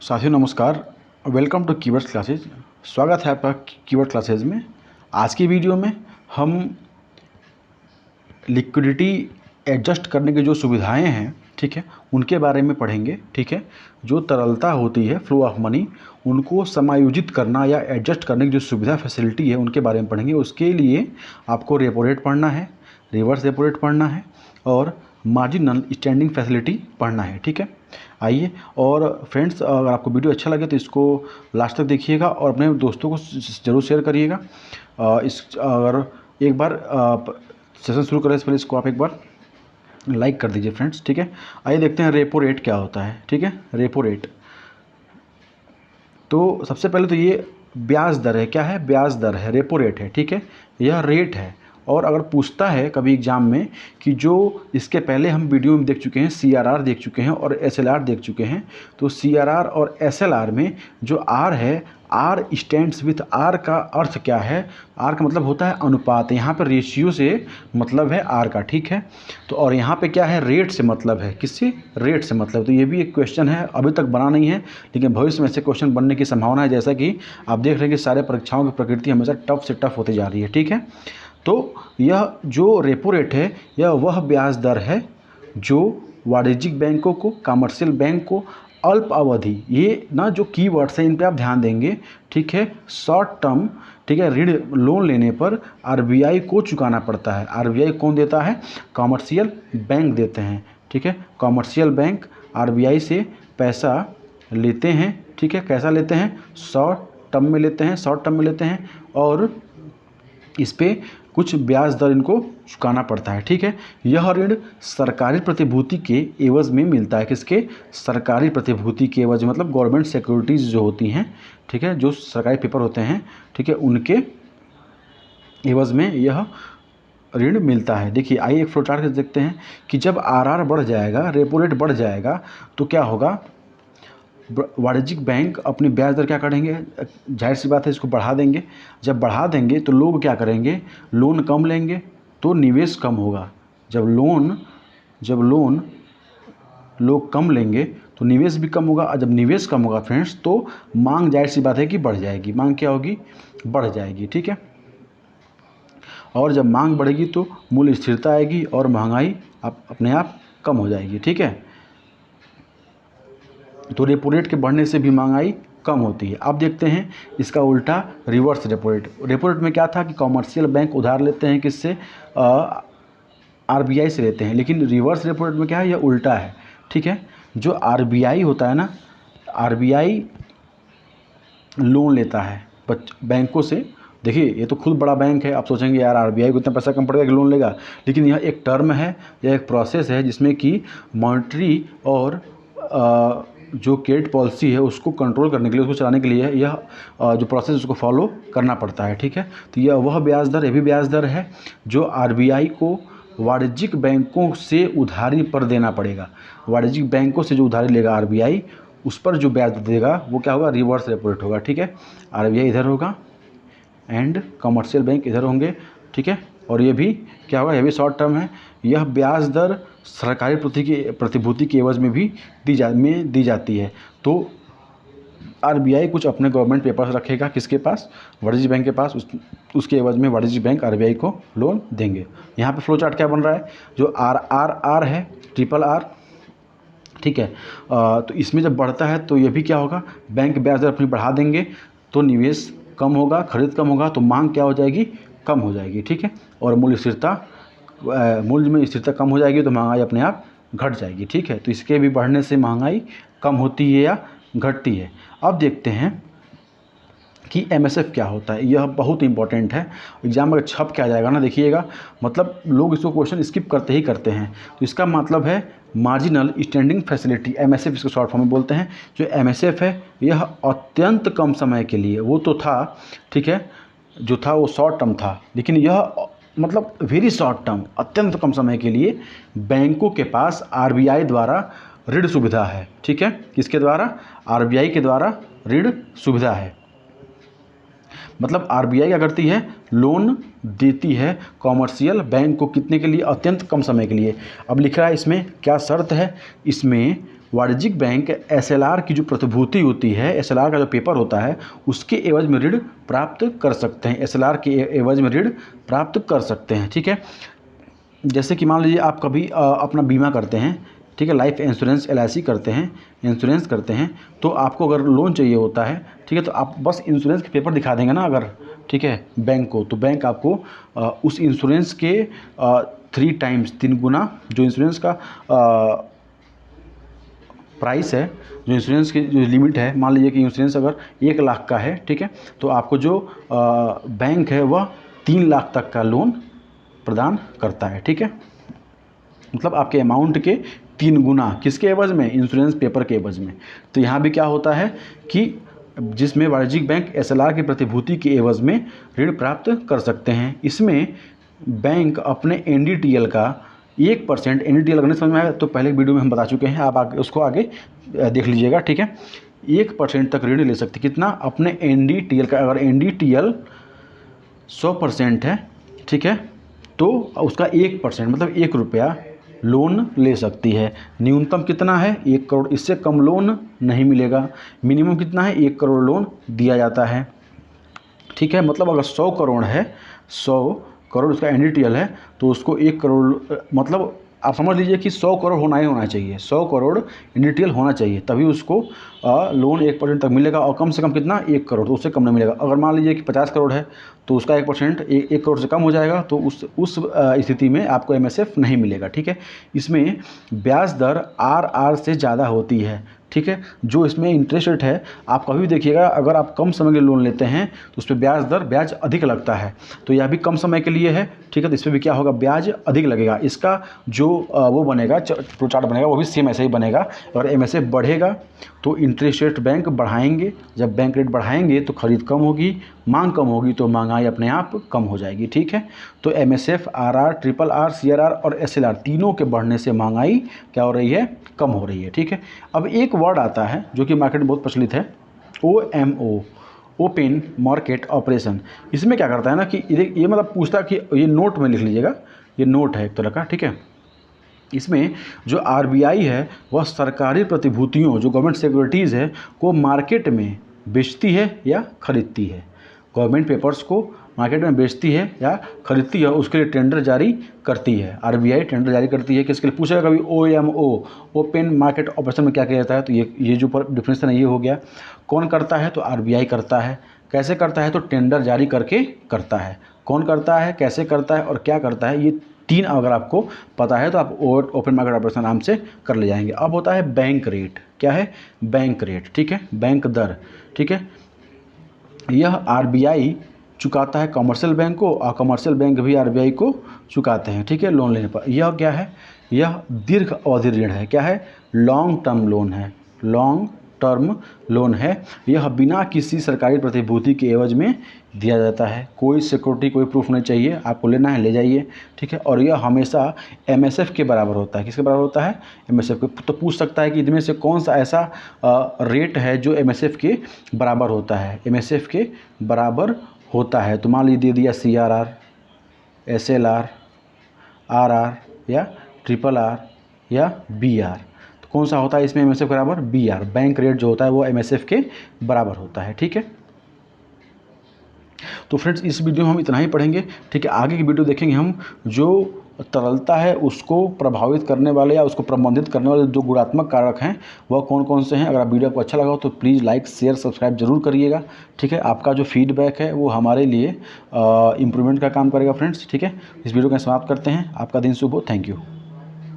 साथियों नमस्कार, welcome to keywords classes. स्वागत है आपका कीवर्ड क्लासेज में। आज की वीडियो में हम लिक्विडिटी एडजस्ट करने की जो सुविधाएं हैं, ठीक है, उनके बारे में पढ़ेंगे। ठीक है, जो तरलता होती है, फ्लो ऑफ मनी, उनको समायोजित करना या एडजस्ट करने की जो सुविधा फैसिलिटी है उनके बारे में पढ़ेंगे। उसके लिए आपको रेपो रेट पढ़ना है, रिवर्स रेपो रेट पढ़ना है और मार्जिनल स्टैंडिंग फैसिलिटी पढ़ना है। ठीक है, आइए। और फ्रेंड्स, अगर आपको वीडियो अच्छा लगे तो इसको लास्ट तक देखिएगा और अपने दोस्तों को ज़रूर शेयर करिएगा। अगर एक बार सेशन शुरू करें इससे पहले इसको आप एक बार लाइक कर दीजिए फ्रेंड्स। ठीक है, आइए देखते हैं रेपो रेट क्या होता है। ठीक है, रेपो रेट तो सबसे पहले तो ये ब्याज दर है। क्या है? ब्याज दर है, रेपो रेट है। ठीक है, यह रेट है। और अगर पूछता है कभी एग्जाम में कि जो इसके पहले हम वीडियो में देख चुके हैं, CRR देख चुके हैं और SLR देख चुके हैं, तो CRR और SLR में जो R है, R स्टैंड्स विथ R का अर्थ क्या है? R का मतलब होता है अनुपात। यहाँ पर रेशियो से मतलब है R का। ठीक है, तो और यहाँ पे क्या है? रेट से मतलब है। किससे? रेट से मतलब। तो ये भी एक क्वेश्चन है, अभी तक बना नहीं है लेकिन भविष्य में ऐसे क्वेश्चन बनने की संभावना है। जैसा कि आप देख रहे हैं कि सारे परीक्षाओं की प्रकृति हमेशा टफ से टफ होती जा रही है। ठीक है, तो यह जो रेपो रेट है, यह वह ब्याज दर है जो वाणिज्यिक बैंकों को, कमर्शियल बैंक को अल्प अवधि, ये ना जो कीवर्ड्स हैं इन पे आप ध्यान देंगे। ठीक है, शॉर्ट टर्म, ठीक है, ऋण लोन लेने पर RBI को चुकाना पड़ता है। RBI कौन देता है? कमर्शियल बैंक देते हैं। ठीक है, कमर्शियल बैंक RBI से पैसा लेते हैं। ठीक है, कैसा लेते हैं? शॉर्ट टर्म में लेते हैं, शॉर्ट टर्म में लेते हैं और इस पे कुछ ब्याज दर इनको चुकाना पड़ता है। ठीक है, यह ऋण सरकारी प्रतिभूति के एवज में मिलता है। किसके? सरकारी प्रतिभूति के एवज, मतलब गवर्नमेंट सिक्योरिटीज़ जो होती हैं, ठीक है, जो सरकारी पेपर होते हैं, ठीक है, उनके एवज में यह ऋण मिलता है। देखिए, आइए एक फ्लो चार्ट देखते हैं कि जब RR बढ़ जाएगा, रेपो रेट बढ़ जाएगा, तो क्या होगा? वाणिज्यिक बैंक अपनी ब्याज दर क्या करेंगे? जाहिर सी बात है, इसको बढ़ा देंगे। जब बढ़ा देंगे तो लोग क्या करेंगे? लोन कम लेंगे तो निवेश कम होगा। जब लोन लोग कम लेंगे तो निवेश भी कम होगा और जब निवेश कम होगा फ्रेंड्स, तो मांग जाहिर सी बात है कि बढ़ जाएगी। मांग क्या होगी? बढ़ जाएगी। ठीक है, और जब मांग बढ़ेगी तो मूल्य स्थिरता आएगी और महंगाई अपने आप कम हो जाएगी। ठीक है, तो रेपो रेट के बढ़ने से भी महंगाई कम होती है। अब देखते हैं इसका उल्टा, reverse repo rate. Repo rate में क्या था कि कमर्शियल बैंक उधार लेते हैं, किससे? RBI से लेते हैं। लेकिन रिवर्स रेपो रेट में क्या है? यह उल्टा है। ठीक है, जो RBI होता है ना, RBI लोन लेता है बैंकों से। देखिए, ये तो खुद बड़ा बैंक है। आप सोचेंगे यार RBI को इतना पैसा कम पड़ेगा कि लोन लेगा, लेकिन यह एक टर्म है, यह एक प्रोसेस है जिसमें कि मॉनेटरी और जो क्रेडिट पॉलिसी है उसको कंट्रोल करने के लिए, उसको चलाने के लिए यह जो प्रोसेस उसको फॉलो करना पड़ता है। ठीक है, तो यह वह ब्याज दर, ये भी ब्याज दर है जो RBI को वाणिज्यिक बैंकों से उधारी पर देना पड़ेगा। वाणिज्यिक बैंकों से जो उधारी लेगा RBI, उस पर जो ब्याज देगा वो क्या होगा? रिवर्स रेपो रेट होगा। ठीक है, RBI इधर होगा एंड कमर्शियल बैंक इधर होंगे। ठीक है, और ये भी क्या होगा? यह भी शॉर्ट टर्म है। यह ब्याज दर सरकारी प्रतिभूति के एवज में भी दी जाती है। तो RBI कुछ अपने गवर्नमेंट पेपर्स रखेगा, किसके पास? वाणिज्यिक बैंक के पास। उसके एवज में वाणिज्यिक बैंक RBI को लोन देंगे। यहाँ पे फ्लो चार्ट क्या बन रहा है? जो RRR है, ट्रिपल R, ठीक है, तो इसमें जब बढ़ता है तो ये भी क्या होगा? बैंक ब्याज दर अपनी बढ़ा देंगे तो निवेश कम होगा, खरीद कम होगा, तो मांग क्या हो जाएगी? कम हो जाएगी। ठीक है, और मूल्य में स्थिरता कम हो जाएगी तो महंगाई अपने आप घट जाएगी। ठीक है, तो इसके भी बढ़ने से महंगाई कम होती है या घटती है। अब देखते हैं कि MSF क्या होता है। यह बहुत इंपॉर्टेंट है, एग्जाम में छप क्या जाएगा ना, देखिएगा, मतलब लोग इसको क्वेश्चन स्किप करते हैं। तो इसका मतलब है मार्जिनल स्टैंडिंग फैसिलिटी, MSF इसको शॉर्ट फॉर्म में बोलते हैं। जो MSF है यह अत्यंत कम समय के लिए, वो तो था, ठीक है, जो था वो शॉर्ट टर्म था, लेकिन यह मतलब वेरी शॉर्ट टर्म, अत्यंत कम समय के लिए बैंकों के पास RBI द्वारा ऋण सुविधा है। ठीक है, किसके द्वारा? RBI के द्वारा ऋण सुविधा है। मतलब RBI क्या करती है? लोन देती है कॉमर्शियल बैंक को, कितने के लिए? अत्यंत कम समय के लिए। अब लिख रहा है इसमें क्या शर्त है? इसमें वाणिज्यिक बैंक एसएलआर की जो प्रतिभूति होती है, एसएलआर का जो पेपर होता है, उसके एवज में ऋण प्राप्त कर सकते हैं। एसएलआर के एवज में ऋण प्राप्त कर सकते हैं, ठीक है। जैसे कि मान लीजिए आप कभी अपना बीमा करते हैं, ठीक है, लाइफ इंश्योरेंस LIC करते हैं, इंश्योरेंस करते हैं, तो आपको अगर लोन चाहिए होता है, ठीक है, तो आप बस इंश्योरेंस के पेपर दिखा देंगे ना अगर, ठीक है, बैंक को, तो बैंक आपको उस इंश्योरेंस के 3 टाइम्स 3 गुना जो इंश्योरेंस का प्राइस है, जो इंश्योरेंस की जो लिमिट है, मान लीजिए कि इंश्योरेंस अगर 1 लाख का है, ठीक है, तो आपको जो बैंक है वह 3 लाख तक का लोन प्रदान करता है, ठीक है। मतलब आपके अमाउंट के 3 गुना, किसके एवज में? इंश्योरेंस पेपर के एवज में। तो यहाँ भी क्या होता है कि जिसमें वाणिज्यिक बैंक एसएलआर की प्रतिभूति के एवज में ऋण प्राप्त कर सकते हैं। इसमें बैंक अपने NDTL का 1%, NDTL अगर नहीं समझ में आया तो पहले वीडियो में हम बता चुके हैं, आप आगे उसको आगे देख लीजिएगा, ठीक है। 1% तक ऋण ले सकते, कितना? अपने NDTL का, अगर NDTL 100% है, ठीक है, तो उसका 1% मतलब 1 रुपया लोन ले सकती है। न्यूनतम कितना है? 1 करोड़, इससे कम लोन नहीं मिलेगा। मिनिमम कितना है? 1 करोड़ लोन दिया जाता है, ठीक है। मतलब अगर 100 करोड़ है, 100 करोड़ उसका NDTL है, तो उसको 1 करोड़, मतलब आप समझ लीजिए कि 100 करोड़ होना ही होना चाहिए, 100 करोड़ NDTL होना चाहिए, तभी उसको लोन 1% तक मिलेगा। और कम से कम कितना? 1 करोड़, तो उससे कम नहीं मिलेगा। अगर मान लीजिए कि 50 करोड़ है तो उसका 1% 1 करोड़ से कम हो जाएगा, तो उस स्थिति में आपको MSF नहीं मिलेगा, ठीक है। इसमें ब्याज दर RR से ज़्यादा होती है, ठीक है। जो इसमें इंटरेस्ट रेट है, आप कभी भी देखिएगा, अगर आप कम समय के लिए लोन लेते हैं तो उस पर ब्याज अधिक लगता है। तो यह भी कम समय के लिए है, ठीक है, तो इस पर भी क्या होगा? ब्याज अधिक लगेगा। इसका जो वो बनेगा, चार्ट बनेगा, वो भी सेम ऐसे ही बनेगा। अगर MSF बढ़ेगा तो इंटरेस्ट रेट बैंक बढ़ाएंगे, जब बैंक रेट बढ़ाएंगे तो खरीद कम होगी, मांग कम होगी तो महंगाई अपने आप कम हो जाएगी, ठीक है। तो MSF, RR, RRR, CRR और SLR तीनों के बढ़ने से महंगाई क्या हो रही है? कम हो रही है, ठीक है। अब एक वर्ड आता है जो कि मार्केट में बहुत प्रचलित है, OMO, ओपन मार्केट ऑपरेशन। इसमें क्या करता है ना कि ये मतलब पूछता है कि ये नोट में लिख लीजिएगा, ये नोट है एक तरह का, ठीक है। इसमें जो RBI है वह सरकारी प्रतिभूतियों, जो गवर्नमेंट सिक्योरिटीज़ है, को मार्केट में बेचती है या खरीदती है। गवर्नमेंट पेपर्स को मार्केट में बेचती है या खरीदती है, उसके लिए टेंडर जारी करती है। RBI टेंडर जारी करती है, किसके लिए? पूछेगा कभी OMO, ओपन मार्केट ऑपरेशन में क्या किया जाता है, तो ये जो डिफरेंस है ये हो गया। कौन करता है? तो RBI करता है। कैसे करता है? तो टेंडर जारी करके करता है। कौन करता है, कैसे करता है और क्या करता है, ये 3 अगर आपको पता है तो आप ओपन मार्केट ऑपरेशन आराम से कर ले जाएंगे। अब होता है बैंक रेट। क्या है? बैंक रेट, ठीक है, बैंक दर, ठीक है। यह RBI चुकाता है कमर्शियल बैंक को, और कमर्शियल बैंक भी RBI को चुकाते हैं, ठीक है, लोन लेने पर। यह क्या है? यह दीर्घ अवधि ऋण है। क्या है? लॉन्ग टर्म लोन है, लॉन्ग टर्म लोन है। यह बिना किसी सरकारी प्रतिभूति के एवज में दिया जाता है। कोई सिक्योरिटी, कोई प्रूफ नहीं चाहिए, आपको लेना है ले जाइए, ठीक है। और यह हमेशा MSF के बराबर होता है। किसके बराबर होता है? MSF के। तो पूछ सकता है कि इनमें से कौन सा ऐसा रेट है जो MSF के बराबर होता है? MSF के बराबर होता है। तो मान लीजिए दे दिया CRR, SLR, RR या RRR या BR, तो कौन सा होता है इसमें MSF के बराबर? BR। बैंक रेट जो होता है वो MSF के बराबर होता है, ठीक है। तो फ्रेंड्स इस वीडियो में हम इतना ही पढ़ेंगे, ठीक है। आगे की वीडियो देखेंगे हम जो तरलता है उसको प्रभावित करने वाले या उसको प्रबंधित करने वाले जो गुणात्मक कारक हैं वह कौन कौन से हैं। अगर आप वीडियो को अच्छा लगा हो तो प्लीज़ लाइक, शेयर, सब्सक्राइब जरूर करिएगा, ठीक है। आपका जो फीडबैक है वो हमारे लिए इम्प्रूवमेंट का काम करेगा फ्रेंड्स, ठीक है। इस वीडियो को समाप्त करते हैं। आपका दिन शुभ हो। Thank you.